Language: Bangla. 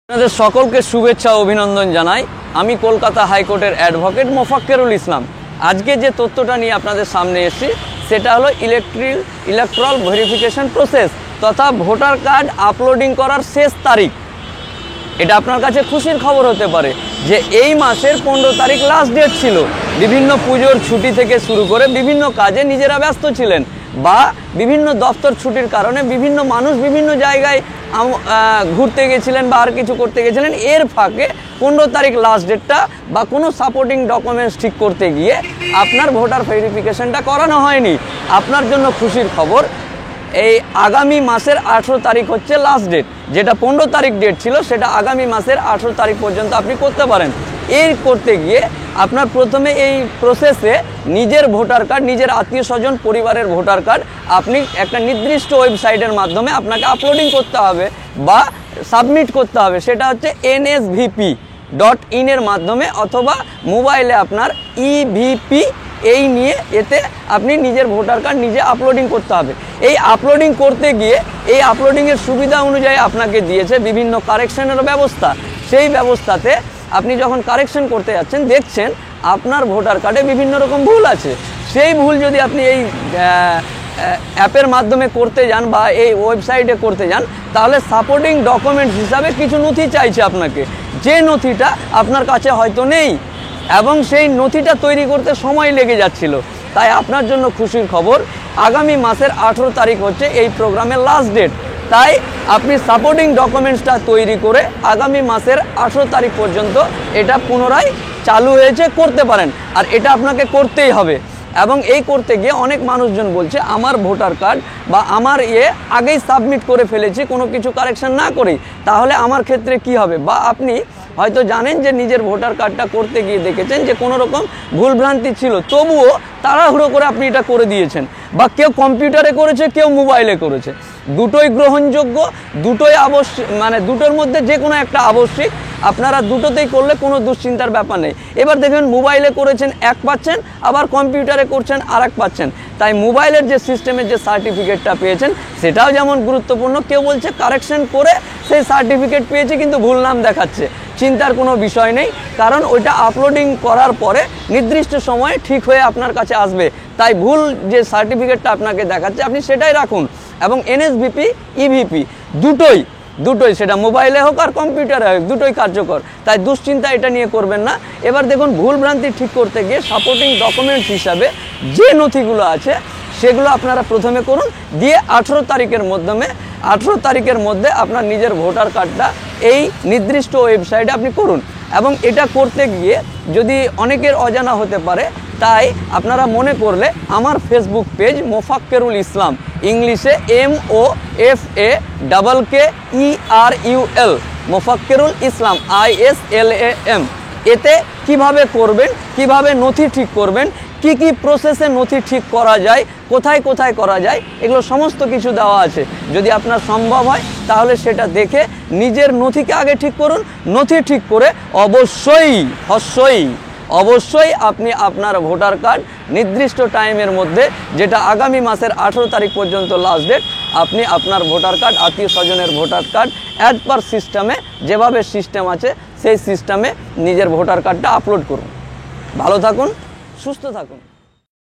আপনাদের সকলকে শুভেচ্ছা ও অভিনন্দন জানাই। আমি কলকাতা হাইকোর্টের অ্যাডভোকেট মোফাক্কেরুল ইসলাম। আজকে যে তথ্যটা নিয়ে আপনাদের সামনে এসেছি সেটা হলো ইলেকট্রাল ভেরিফিকেশন প্রসেস তথা ভোটার কার্ড আপলোডিং করার শেষ তারিখ। এটা আপনার কাছে খুশির খবর হতে পারে যে এই মাসের 15 তারিখ লাস্ট ডেট ছিল। বিভিন্ন পুজোর ছুটি থেকে শুরু করে বিভিন্ন কাজে নিজেরা ব্যস্ত ছিলেন বা বিভিন্ন দপ্তর ছুটির কারণে বিভিন্ন মানুষ বিভিন্ন জায়গায় ঘুরতে গেছিলেন বা আর কিছু করতে গেছিলেন। এর ফাঁকে 15 তারিখ লাস্ট ডেটটা বা কোনো সাপোর্টিং ডকুমেন্টস ঠিক করতে গিয়ে আপনার ভোটার ভেরিফিকেশনটা করানো হয়নি। আপনার জন্য খুশির খবর, এই আগামী মাসের 18 তারিখ হচ্ছে লাস্ট ডেট। যেটা 15 তারিখ ডেট ছিল সেটা আগামী মাসের 18 তারিখ পর্যন্ত আপনি করতে পারেন। এর করতে গিয়ে আপনার প্রথমে এই প্রসেসে নিজের ভোটার কার্ড, নিজের আত্মীয় স্বজন পরিবারের ভোটার কার্ড আপনি একটা নির্দিষ্ট ওয়েবসাইটের মাধ্যমে আপনাকে আপলোডিং করতে হবে বা সাবমিট করতে হবে। সেটা হচ্ছে nsvp.in এর মাধ্যমে অথবা মোবাইলে আপনার ইভিপি এই নিয়ে এতে আপনি নিজের ভোটার কার্ড নিজে আপলোডিং করতে হবে। এই আপলোডিং করতে গিয়ে এই আপলোডিংয়ের সুবিধা অনুযায়ী আপনাকে দিয়েছে বিভিন্ন কারেকশনের ব্যবস্থা। সেই ব্যবস্থাতে আপনি যখন কারেকশন করতে যাচ্ছেন দেখছেন আপনার ভোটার কার্ডে বিভিন্ন রকম ভুল আছে। সেই ভুল যদি আপনি এই অ্যাপের মাধ্যমে করতে যান বা এই ওয়েবসাইটে করতে যান তাহলে সাপোর্টিং ডকুমেন্টস হিসাবে কিছু নথি চাইছে আপনাকে, যে নথিটা আপনার কাছে হয়তো নেই এবং সেই নথিটা তৈরি করতে সময় লেগে যাচ্ছিল। তাই আপনার জন্য খুশির খবর, আগামী মাসের 18 তারিখ হচ্ছে এই প্রোগ্রামের লাস্ট ডেট। তাই আপনি সাপোর্টিং ডকুমেন্টসটা তৈরি করে আগামী মাসের 18 তারিখ পর্যন্ত এটা পুনরায় চালু হয়েছে, করতে পারেন। আর এটা আপনাকে করতেই হবে। এবং এই করতে গিয়ে অনেক মানুষজন বলছে আমার ভোটার কার্ড বা আমার আগেই সাবমিট করে ফেলেছি কোনো কিছু কারেকশন না করেই, তাহলে আমার ক্ষেত্রে কি হবে? বা আপনি হয়তো জানেন যে নিজের ভোটার কার্ডটা করতে গিয়ে দেখেছেন যে কোনো রকম ভুলভ্রান্তি ছিল, তবুও তাড়াহুড়ো করে আপনি এটা করে দিয়েছেন। বা কেউ কম্পিউটারে করেছে, কেউ মোবাইলে করেছে। দুটোই গ্রহণযোগ্য, দুটোই আবশ্যক, মানে দুটোর মধ্যে যে কোনো একটা আবশ্যিক। আপনারা দুটোতেই করলে কোনো দুশ্চিন্তার ব্যাপার নেই। এবার দেখবেন মোবাইলে করেছেন এক পাচ্ছেন, আবার কম্পিউটারে করছেন আর এক পাচ্ছেন। তাই মোবাইলের যে সিস্টেমের যে সার্টিফিকেটটা পেয়েছেন সেটাও যেমন গুরুত্বপূর্ণ। কেউ বলছে কারেকশন করে সেই সার্টিফিকেট পেয়েছে কিন্তু ভুল নাম দেখাচ্ছে, চিন্তার কোনো বিষয় নেই, কারণ ওইটা আপলোডিং করার পরে নির্দিষ্ট সময়ে ঠিক হয়ে আপনার কাছে আসবে। তাই ভুল যে সার্টিফিকেটটা আপনাকে দেখাচ্ছে আপনি সেটাই রাখুন। এবং এনএসভিপি, ইভিপি দুটোই সেটা মোবাইলে হোক আর কম্পিউটারে হোক, দুটোই কার্যকর। তাই দুশ্চিন্তা এটা নিয়ে করবেন না। এবার দেখুন ভুল ভ্রান্তি ঠিক করতে গিয়ে সাপোর্টিং ডকুমেন্টস হিসাবে যে নথিগুলো আছে সেগুলো আপনারা প্রথমে করুন, দিয়ে 18 তারিখের মধ্যে আপনার নিজের ভোটার কার্ডটা এই নির্দিষ্ট ওয়েবসাইটে আপনি করুন। এবং এটা করতে গিয়ে যদি অনেকের অজানা হতে পারে, তাই আপনারা মনে করলে আমার ফেসবুক পেজ মোফাক্কেরুল ইসলাম, ইংলিশে MOFAKKERUL, মোফাক্কেরুল ইসলাম ISLAM। এতে কিভাবে করবেন, কিভাবে নথি ঠিক করবেন, কি কি প্রসেসে নথি ঠিক করা যায়, কোথায় কোথায় করা যায়, এগুলো সমস্ত কিছু দেওয়া আছে। যদি আপনার সম্ভব হয় তাহলে সেটা দেখে নিজের নথিকে আগে ঠিক করুন। নথি ঠিক করে অবশ্যই আপনি আপনার ভোটার কার্ড নির্দিষ্ট টাইমের মধ্যে, যেটা আগামী মাসের 18 তারিখ পর্যন্ত লাস্ট ডেট, আপনি আপনার ভোটার কার্ড, আত্মীয় স্বজনের ভোটার কার্ড অ্যাজ পার সিস্টেমে, যেভাবে সিস্টেম আছে সেই সিস্টেমে নিজের ভোটার কার্ডটা আপলোড করুন। ভালো থাকুন, সুস্থ থাকুন।